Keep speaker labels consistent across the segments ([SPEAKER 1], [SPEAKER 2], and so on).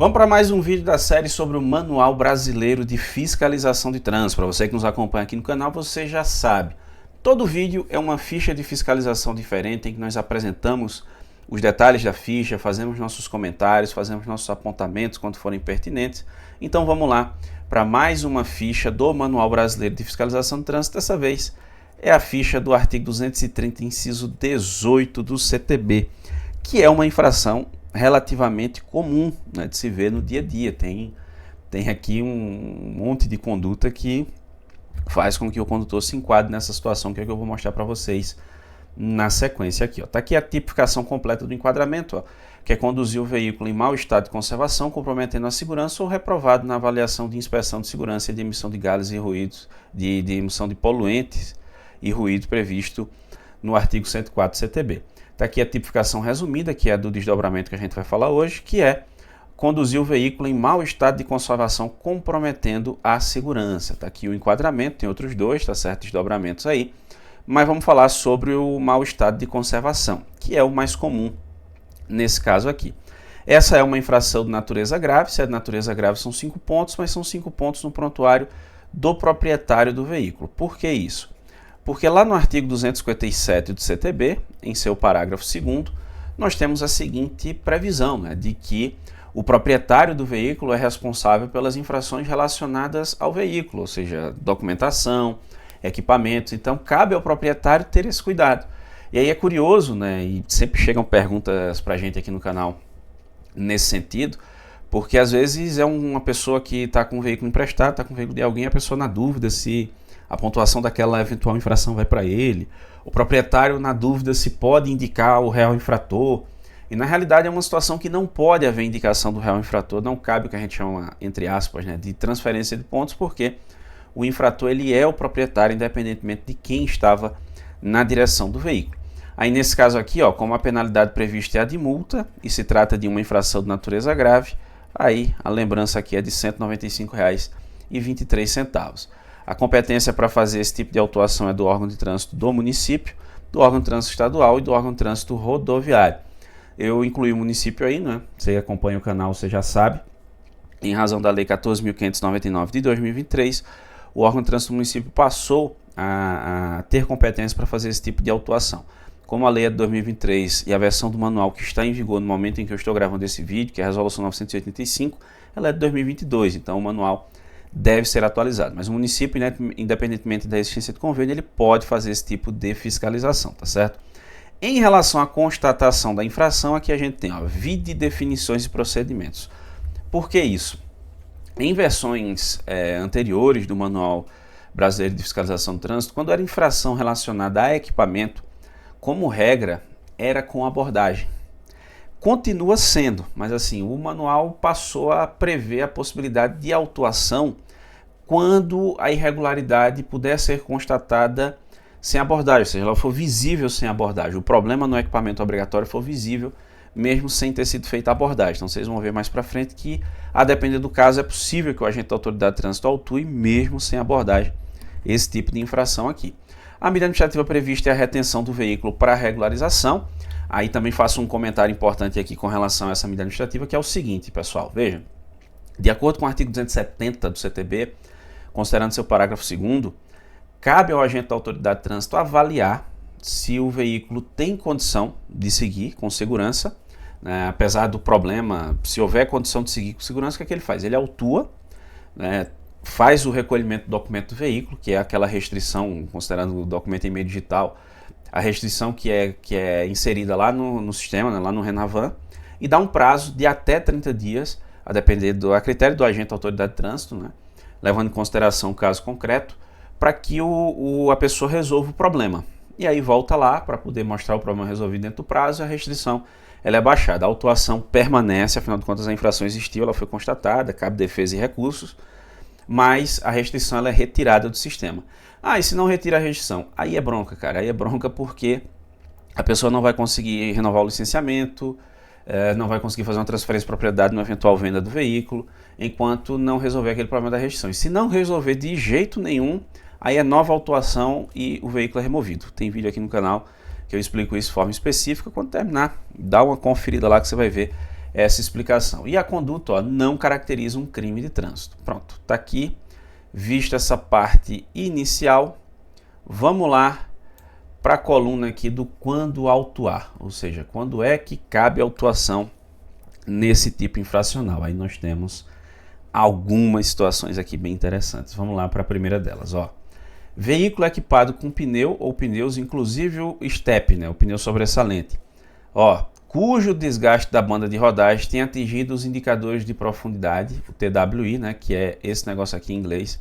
[SPEAKER 1] Vamos para mais um vídeo da série sobre o Manual Brasileiro de Fiscalização de Trânsito. Para você que nos acompanha aqui no canal, você já sabe. Todo vídeo é uma ficha de fiscalização diferente em que nós apresentamos os detalhes da ficha, fazemos nossos comentários, fazemos nossos apontamentos quando forem pertinentes. Então vamos lá para mais uma ficha do Manual Brasileiro de Fiscalização de Trânsito. Dessa vez é a ficha do artigo 230, inciso 18 do CTB, que é uma infração relativamente comum, né, de se ver no dia a dia. Tem aqui um monte de conduta que faz com que o condutor se enquadre nessa situação, que é o que eu vou mostrar para vocês na sequência aqui. Está aqui a tipificação completa do enquadramento, ó, que é conduzir o veículo em mau estado de conservação, comprometendo a segurança ou reprovado na avaliação de inspeção de segurança e de emissão de gases e ruídos, de emissão de poluentes e ruídos previsto no artigo 104 do CTB. Está aqui a tipificação resumida, que é a do desdobramento que a gente vai falar hoje, que é conduzir o veículo em mau estado de conservação, comprometendo a segurança. Está aqui o enquadramento, tem outros dois, tá certo? Desdobramentos aí. Mas vamos falar sobre o mau estado de conservação, que é o mais comum nesse caso aqui. Essa é uma infração de natureza grave. Se é de natureza grave, são 5 pontos, mas são 5 pontos no prontuário do proprietário do veículo. Por que isso? Porque lá no artigo 257 do CTB, em seu parágrafo 2º, nós temos a seguinte previsão, né, de que o proprietário do veículo é responsável pelas infrações relacionadas ao veículo, ou seja, documentação, equipamentos. Então, cabe ao proprietário ter esse cuidado. E aí é curioso, né, e sempre chegam perguntas para a gente aqui no canal nesse sentido, porque às vezes é uma pessoa que está com o veículo emprestado, está com o veículo de alguém, a pessoa na dúvida se a pontuação daquela eventual infração vai para ele, o proprietário na dúvida se pode indicar o réu infrator, e na realidade é uma situação que não pode haver indicação do réu infrator, não cabe o que a gente chama, entre aspas, né, de transferência de pontos, porque o infrator ele é o proprietário, independentemente de quem estava na direção do veículo. Aí nesse caso aqui, ó, como a penalidade prevista é a de multa, e se trata de uma infração de natureza grave, aí a lembrança aqui é de R$ 195,23. A competência para fazer esse tipo de autuação é do órgão de trânsito do município, do órgão de trânsito estadual e do órgão de trânsito rodoviário. Eu incluí o município aí, né? Você acompanha o canal, você já sabe. Em razão da Lei 14.599 de 2023, o órgão de trânsito do município passou a ter competência para fazer esse tipo de autuação. Como a lei é de 2023 e a versão do manual que está em vigor no momento em que eu estou gravando esse vídeo, que é a Resolução 985, ela é de 2022, então o manual deve ser atualizado. Mas o município, independentemente da existência de convênio, ele pode fazer esse tipo de fiscalização, tá certo? Em relação à constatação da infração, aqui a gente tem, ó, vide definições e procedimentos. Por que isso? Em versões anteriores do Manual Brasileiro de Fiscalização do Trânsito, quando era infração relacionada a equipamento, como regra, era com abordagem. Continua sendo, mas assim, o manual passou a prever a possibilidade de autuação quando a irregularidade puder ser constatada sem abordagem, ou seja, ela for visível sem abordagem. O problema no equipamento obrigatório for visível mesmo sem ter sido feita a abordagem. Então vocês vão ver mais para frente que, a depender do caso, é possível que o agente da autoridade de trânsito autue mesmo sem abordagem esse tipo de infração aqui. A medida administrativa prevista é a retenção do veículo para regularização. Aí também faço um comentário importante aqui com relação a essa medida administrativa, que é o seguinte, pessoal, veja, de acordo com o artigo 270 do CTB, considerando seu parágrafo 2º, cabe ao agente da autoridade de trânsito avaliar se o veículo tem condição de seguir com segurança, né, apesar do problema, se houver condição de seguir com segurança, o que é que ele faz? Ele autua, né, faz o recolhimento do documento do veículo, que é aquela restrição, considerando o documento em meio digital, a restrição que é inserida lá no sistema, né, lá no Renavan, e dá um prazo de até 30 dias, a depender a critério do agente da autoridade de trânsito, né, levando em consideração o caso concreto, para que a pessoa resolva o problema. E aí volta lá para poder mostrar o problema resolvido dentro do prazo, e a restrição ela é baixada. A autuação permanece, afinal de contas a infração existiu, ela foi constatada, cabe defesa e recursos, mas a restrição ela é retirada do sistema. E se não retira a restrição? Aí é bronca, cara. Aí é bronca porque a pessoa não vai conseguir renovar o licenciamento, não vai conseguir fazer uma transferência de propriedade numa eventual venda do veículo, enquanto não resolver aquele problema da restrição. E se não resolver de jeito nenhum, aí é nova autuação e o veículo é removido. Tem vídeo aqui no canal que eu explico isso de forma específica. Quando terminar, dá uma conferida lá que você vai ver essa explicação. E a conduta, ó, não caracteriza um crime de trânsito. Pronto, está aqui, vista essa parte inicial, vamos lá para a coluna aqui do quando autuar, ou seja, quando é que cabe autuação nesse tipo infracional. Aí nós temos algumas situações aqui bem interessantes. Vamos lá para a primeira delas, ó. Veículo equipado com pneu ou pneus, inclusive o step, né, o pneu sobressalente, ó, cujo desgaste da banda de rodagem tem atingido os indicadores de profundidade, o TWI, né, que é esse negócio aqui em inglês,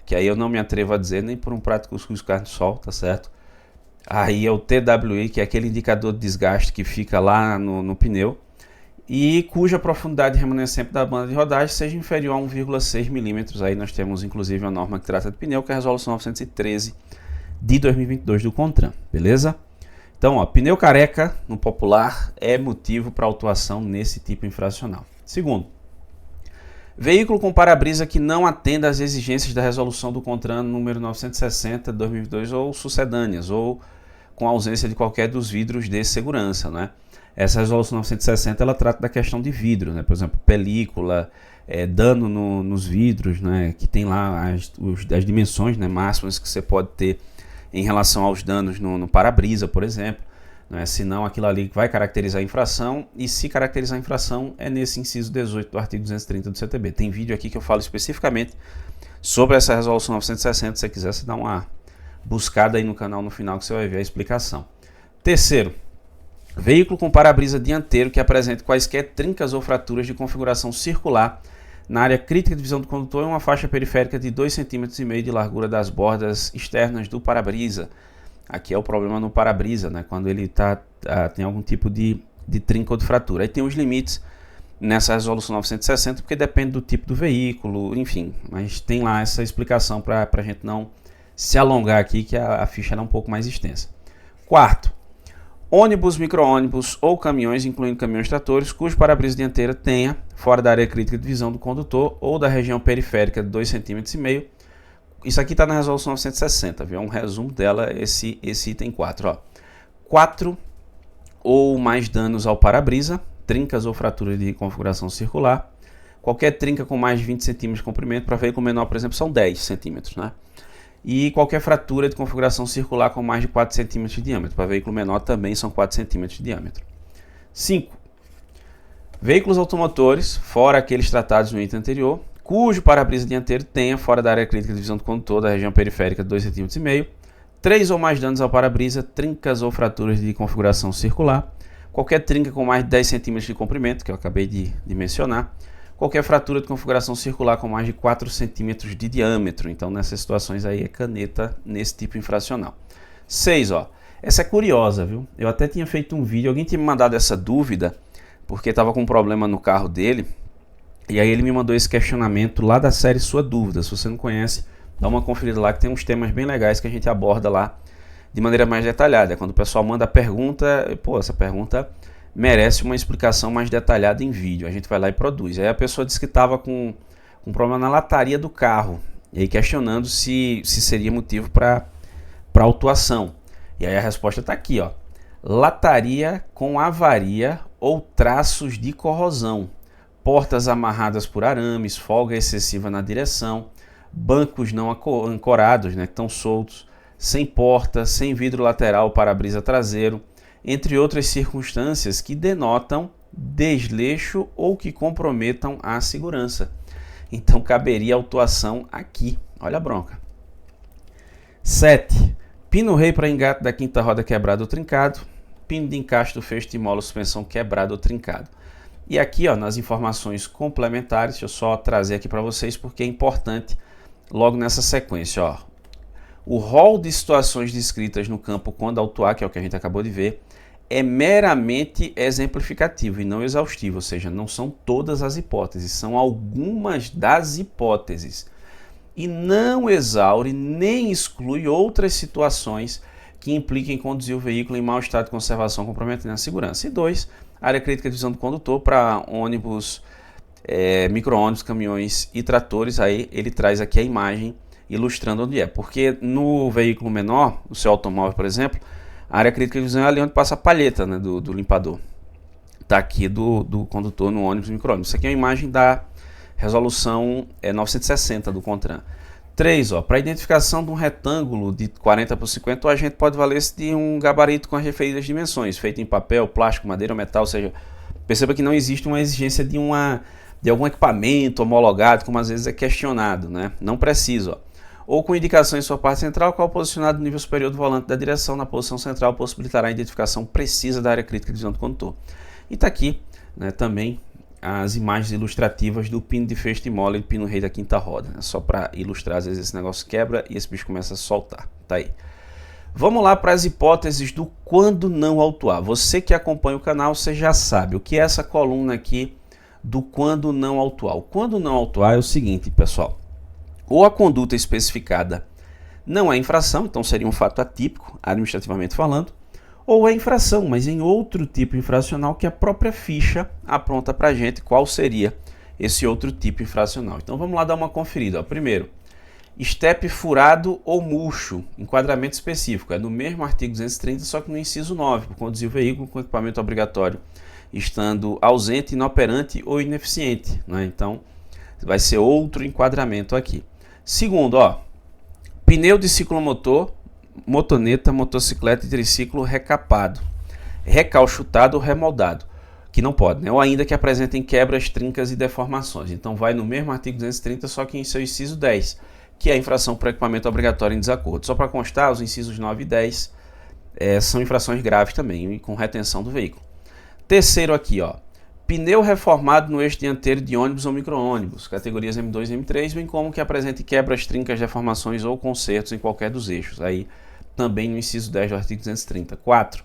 [SPEAKER 1] que aí eu não me atrevo a dizer nem por um prato de cuscuz carne de sol, tá certo? Aí é o TWI, que é aquele indicador de desgaste que fica lá no pneu, e cuja profundidade remanescente da banda de rodagem seja inferior a 1,6 milímetros. Aí nós temos inclusive a norma que trata de pneu, que é a resolução 913 de 2022 do CONTRAN, beleza? Então, ó, pneu careca, no popular, é motivo para autuação nesse tipo infracional. Segundo, veículo com para-brisa que não atenda às exigências da resolução do CONTRAN número 960 de 2022 ou sucedâneas, ou com ausência de qualquer dos vidros de segurança, né? Essa resolução 960 ela trata da questão de vidro, né? Por exemplo, película, dano nos vidros, né? Que tem lá as dimensões, né, máximas que você pode ter em relação aos danos no para-brisa, por exemplo, né? Senão aquilo ali vai caracterizar a infração, e se caracterizar a infração é nesse inciso 18 do artigo 230 do CTB. Tem vídeo aqui que eu falo especificamente sobre essa resolução 960, se você quiser, você dá uma buscada aí no canal no final que você vai ver a explicação. Terceiro, veículo com para-brisa dianteiro que apresente quaisquer trincas ou fraturas de configuração circular na área crítica de visão do condutor e uma faixa periférica de 2,5 cm de largura das bordas externas do para-brisa. Aqui é o problema no para-brisa, né? Quando ele tem algum tipo de trinca ou de fratura. Aí tem os limites nessa resolução 960, porque depende do tipo do veículo, enfim. Mas tem lá essa explicação para a gente não se alongar aqui, que a ficha é um pouco mais extensa. Quarto, ônibus, micro-ônibus ou caminhões, incluindo caminhões tratores, cujo para-brisa dianteira tenha, fora da área crítica de visão do condutor ou da região periférica de 2,5 cm. Isso aqui está na resolução 960, viu? É um resumo dela, esse item 4. Ó. 4 ou mais danos ao para-brisa, trincas ou fraturas de configuração circular. Qualquer trinca com mais de 20 cm de comprimento, para veículo menor, por exemplo, são 10 centímetros, né? E qualquer fratura de configuração circular com mais de 4 cm de diâmetro. Para veículo menor também são 4 cm de diâmetro. 5. Veículos automotores, fora aqueles tratados no item anterior, cujo para-brisa dianteiro tenha, fora da área crítica de visão do condutor, da região periférica de 2,5 cm, 3 ou mais danos ao para-brisa, trincas ou fraturas de configuração circular, qualquer trinca com mais de 10 cm de comprimento, que eu acabei de mencionar, qualquer fratura de configuração circular com mais de 4 centímetros de diâmetro. Então, nessas situações aí é caneta nesse tipo infracional. 6, ó. Essa é curiosa, viu? Eu até tinha feito um vídeo, alguém tinha me mandado essa dúvida, porque estava com um problema no carro dele, e aí ele me mandou esse questionamento lá da série Sua Dúvida. Se você não conhece, dá uma conferida lá, que tem uns temas bem legais que a gente aborda lá de maneira mais detalhada. Quando o pessoal manda a pergunta, pô, essa pergunta merece uma explicação mais detalhada em vídeo. A gente vai lá e produz. Aí a pessoa disse que estava com um problema na lataria do carro, e aí questionando se seria motivo para autuação. E aí a resposta está aqui, ó. Lataria com avaria ou traços de corrosão, portas amarradas por arames, folga excessiva na direção, bancos não ancorados, né, que estão soltos, sem porta, sem vidro lateral para-brisa traseiro, entre outras circunstâncias que denotam desleixo ou que comprometam a segurança. Então caberia autuação aqui. Olha a bronca. 7. Pino rei para engate da quinta roda quebrado ou trincado. Pino de encaixe do feixe de mola suspensão quebrado ou trincado. E aqui, ó, nas informações complementares, deixa eu só trazer aqui para vocês porque é importante logo nessa sequência, ó. O rol de situações descritas no campo quando autuar, que é o que a gente acabou de ver, é meramente exemplificativo e não exaustivo, ou seja, não são todas as hipóteses, são algumas das hipóteses. E não exaure nem exclui outras situações que impliquem conduzir o veículo em mau estado de conservação comprometendo a segurança. E 2, área crítica de visão do condutor para ônibus, micro-ônibus, caminhões e tratores. Aí ele traz aqui a imagem ilustrando onde é. Porque no veículo menor, o seu automóvel, por exemplo, a área crítica de visão é ali onde passa a palheta, né, do limpador. tá aqui do condutor no ônibus e micro-ônibus. Isso aqui é uma imagem da resolução 960 do CONTRAN. 3, para identificação de um retângulo de 40 por 50, o agente pode valer-se de um gabarito com as referidas dimensões, feito em papel, plástico, madeira ou metal, ou seja, perceba que não existe uma exigência de algum equipamento homologado, como às vezes é questionado, né? Não precisa, ou com indicação em sua parte central, qual posicionado no nível superior do volante da direção na posição central possibilitará a identificação precisa da área crítica de visão do condutor. E está aqui, né, também as imagens ilustrativas do pino de feixe de mola e do pino rei da quinta roda, né? Só para ilustrar, às vezes esse negócio quebra e esse bicho começa a soltar. Tá aí. Vamos lá para as hipóteses do quando não autuar. Você que acompanha o canal, você já sabe o que é essa coluna aqui do quando não autuar. O quando não autuar é o seguinte, pessoal. Ou a conduta especificada não é infração, então seria um fato atípico, administrativamente falando, ou é infração, mas em outro tipo infracional que a própria ficha apronta para a gente qual seria esse outro tipo infracional. Então vamos lá dar uma conferida. Primeiro, estepe furado ou murcho, enquadramento específico, é no mesmo artigo 230, só que no inciso 9, por conduzir o veículo com equipamento obrigatório, estando ausente, inoperante ou ineficiente, né? Então vai ser outro enquadramento aqui. Segundo, pneu de ciclomotor, motoneta, motocicleta e triciclo recapado, recalchutado ou remoldado, que não pode, né? Ou ainda que apresentem quebras, trincas e deformações. Então vai no mesmo artigo 230, só que em seu inciso 10, que é a infração por equipamento obrigatório em desacordo. Só para constar, os incisos 9 e 10 são infrações graves também, e com retenção do veículo. Terceiro aqui, pneu reformado no eixo dianteiro de ônibus ou micro-ônibus, categorias M2 e M3, bem como que apresente quebras, trincas, deformações ou consertos em qualquer dos eixos. Aí também no inciso 10 do artigo 230. 4.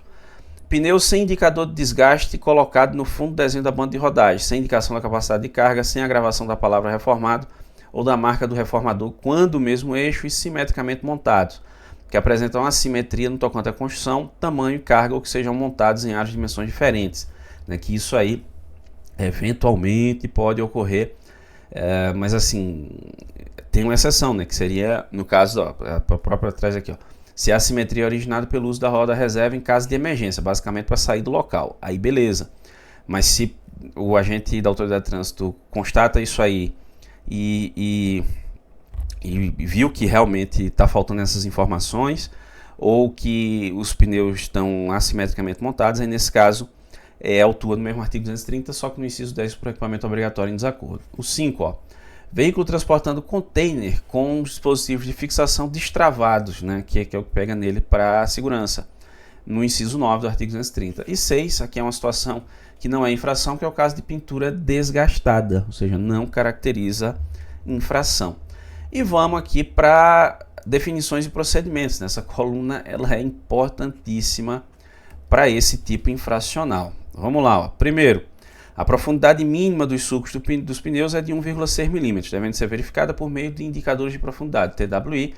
[SPEAKER 1] Pneu sem indicador de desgaste colocado no fundo do desenho da banda de rodagem, sem indicação da capacidade de carga, sem a gravação da palavra reformado ou da marca do reformador, quando o mesmo eixo e simetricamente montados, que apresentam assimetria no tocante à construção, tamanho e carga, ou que sejam montados em áreas de dimensões diferentes, né? Que isso aí eventualmente pode ocorrer, mas assim, tem uma exceção, né? Que seria, no caso, a própria atrás aqui, se a assimetria é originada pelo uso da roda reserva em caso de emergência, basicamente para sair do local, aí beleza. Mas se o agente da autoridade de trânsito constata isso aí e viu que realmente está faltando essas informações, ou que os pneus estão assimetricamente montados, aí nesse caso autua no mesmo artigo 230, só que no inciso 10 por equipamento obrigatório em desacordo. O 5, veículo transportando container com dispositivos de fixação destravados, né, que é o que pega nele para segurança, no inciso 9 do artigo 230. E 6, aqui é uma situação que não é infração, que é o caso de pintura desgastada, ou seja, não caracteriza infração. E vamos aqui para definições e procedimentos. Essa coluna ela é importantíssima para esse tipo infracional. Vamos lá. Primeiro, a profundidade mínima dos sulcos dos pneus é de 1,6 mm, devendo ser verificada por meio de indicadores de profundidade, TWI,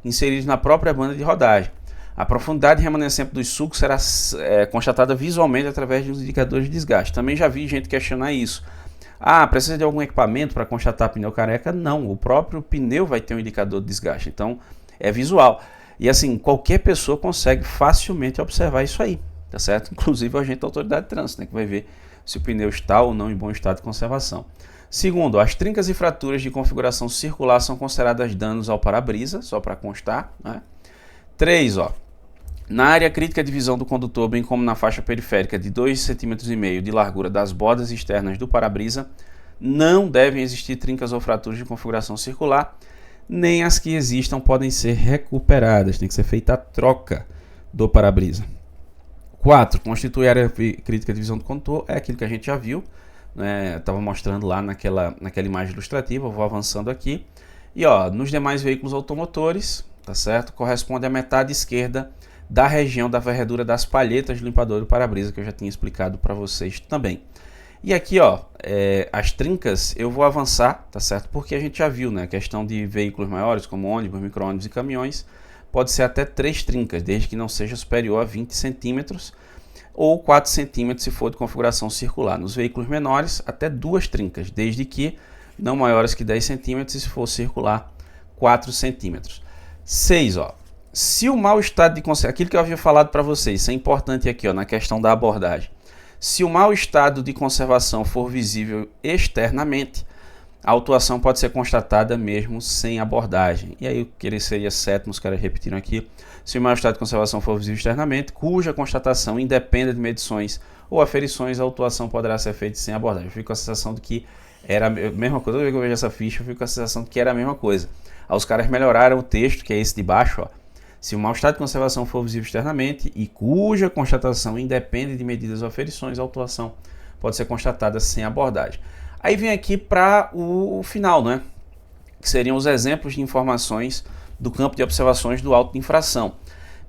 [SPEAKER 1] inseridos na própria banda de rodagem. A profundidade remanescente dos sulcos será constatada visualmente através dos indicadores de desgaste. Também já vi gente questionar isso. Precisa de algum equipamento para constatar pneu careca? Não, o próprio pneu vai ter um indicador de desgaste, então é visual. E assim, qualquer pessoa consegue facilmente observar isso aí, tá certo? Inclusive o agente da autoridade de trânsito, né, que vai ver se o pneu está ou não em bom estado de conservação. Segundo, as trincas e fraturas de configuração circular são consideradas danos ao para-brisa, só para constar, né? 3, na área crítica de visão do condutor, bem como na faixa periférica de 2,5 cm de largura das bordas externas do para-brisa, não devem existir trincas ou fraturas de configuração circular, nem as que existam podem ser recuperadas, tem que ser feita a troca do para-brisa. 4. Constitui área crítica de visão do condutor, é aquilo que a gente já viu, né? Estava mostrando lá naquela imagem ilustrativa, eu vou avançando aqui. E nos demais veículos automotores, tá certo? Corresponde à metade esquerda da região da varredura das palhetas do limpador do para-brisa, que eu já tinha explicado para vocês também. E aqui, as trincas eu vou avançar, tá certo? Porque a gente já viu, né? A questão de veículos maiores, como ônibus, micro-ônibus e caminhões, pode ser até 3 trincas, desde que não seja superior a 20 centímetros, ou 4 centímetros se for de configuração circular. Nos veículos menores, até 2 trincas, desde que não maiores que 10 centímetros, e se for circular, 4 centímetros. 6, se o mau estado de conservação, aquilo que eu havia falado para vocês, isso é importante aqui, na questão da abordagem. Se o mau estado de conservação for visível externamente, a autuação pode ser constatada mesmo sem abordagem. E aí o que ele seria sétimo, os caras repetiram aqui. Se o mau estado de conservação for visível externamente, cuja constatação independa de medições ou aferições, a autuação poderá ser feita sem abordagem. Eu fico com a sensação de que era a mesma coisa. Toda vez que eu vejo essa ficha, eu fico com a sensação de que era a mesma coisa. Aí os caras melhoraram o texto, que é esse de baixo, ó. Se o mau estado de conservação for visível externamente e cuja constatação independe de medidas ou aferições, a autuação pode ser constatada sem abordagem. Aí vem aqui para o final, né? Que seriam os exemplos de informações do campo de observações do auto de infração.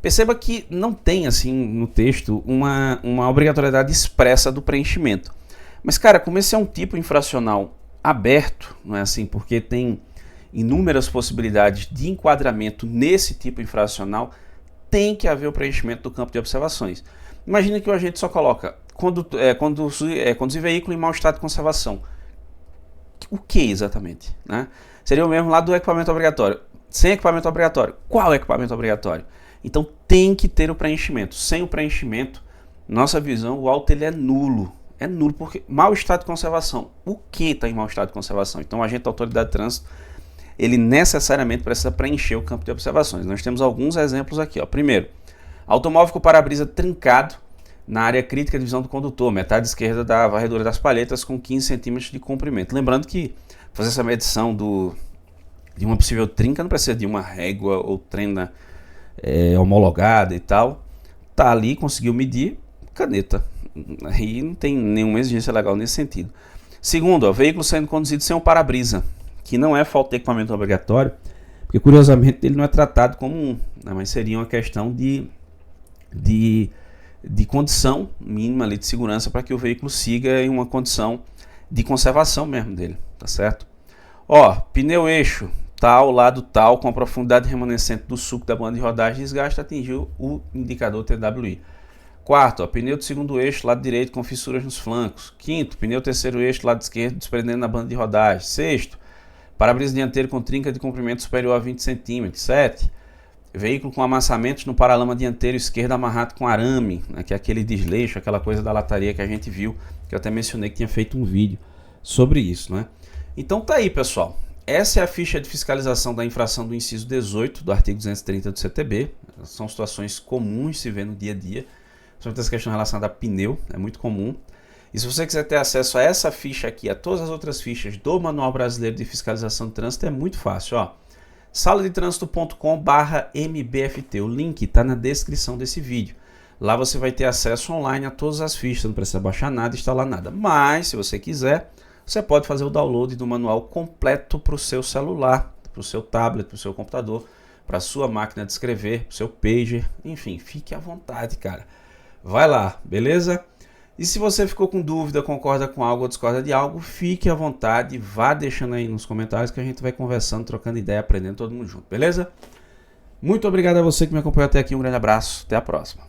[SPEAKER 1] Perceba que não tem, assim, no texto, uma obrigatoriedade expressa do preenchimento. Mas, cara, como esse é um tipo infracional aberto, não é assim? Porque tem inúmeras possibilidades de enquadramento nesse tipo infracional, tem que haver o preenchimento do campo de observações. Imagina que o agente só coloca conduzir veículo em mau estado de conservação. O que exatamente? Né? Seria o mesmo lá do equipamento obrigatório. Sem equipamento obrigatório. Qual é o equipamento obrigatório? Então tem que ter o preenchimento. Sem o preenchimento, nossa visão, o auto ele é nulo. É nulo porque mau estado de conservação. O que está em mau estado de conservação? Então o agente da autoridade de trânsito ele necessariamente precisa preencher o campo de observações. Nós temos alguns exemplos aqui. Ó. Primeiro, automóvel com para-brisa trincado na área crítica de visão do condutor, metade esquerda da varredura das palhetas com 15 centímetros de comprimento. Lembrando que fazer essa medição de uma possível trinca não precisa de uma régua ou trena homologada e tal. Tá ali, conseguiu medir, caneta. Aí não tem nenhuma exigência legal nesse sentido. Segundo, ó, veículo sendo conduzido sem um para-brisa, que não é falta de equipamento obrigatório, porque curiosamente ele não é tratado como um, né, mas seria uma questão de condição mínima ali de segurança para que o veículo siga em uma condição de conservação mesmo dele, tá certo? Ó, pneu eixo tal, lado tal, com a profundidade remanescente do suco da banda de rodagem, desgaste atingiu o indicador TWI. Quarto, ó, pneu de segundo eixo, lado direito, com fissuras nos flancos. Quinto, pneu terceiro eixo, lado esquerdo, desprendendo na banda de rodagem. Sexto, para-brisa dianteiro com trinca de comprimento superior a 20 cm. 7. Veículo com amassamentos no paralama dianteiro esquerdo amarrado com arame, né, que é aquele desleixo, aquela coisa da lataria que a gente viu, que eu até mencionei que tinha feito um vídeo sobre isso, né? Então tá aí, pessoal. Essa é a ficha de fiscalização da infração do inciso 18 do artigo 230 do CTB. São situações comuns de se ver no dia a dia, sobre essa questão relacionada a pneu, é muito comum. E se você quiser ter acesso a essa ficha aqui, a todas as outras fichas do Manual Brasileiro de Fiscalização de Trânsito, é muito fácil, ó. saladetrânsito.com/mbft. O link está na descrição desse vídeo. Lá você vai ter acesso online a todas as fichas, não precisa baixar nada, instalar nada. Mas, se você quiser, você pode fazer o download do manual completo para o seu celular, para o seu tablet, para o seu computador, para a sua máquina de escrever, para o seu pager, enfim, fique à vontade, cara. Vai lá, beleza? E se você ficou com dúvida, concorda com algo ou discorda de algo, fique à vontade, vá deixando aí nos comentários que a gente vai conversando, trocando ideia, aprendendo todo mundo junto, beleza? Muito obrigado a você que me acompanhou até aqui, um grande abraço, até a próxima.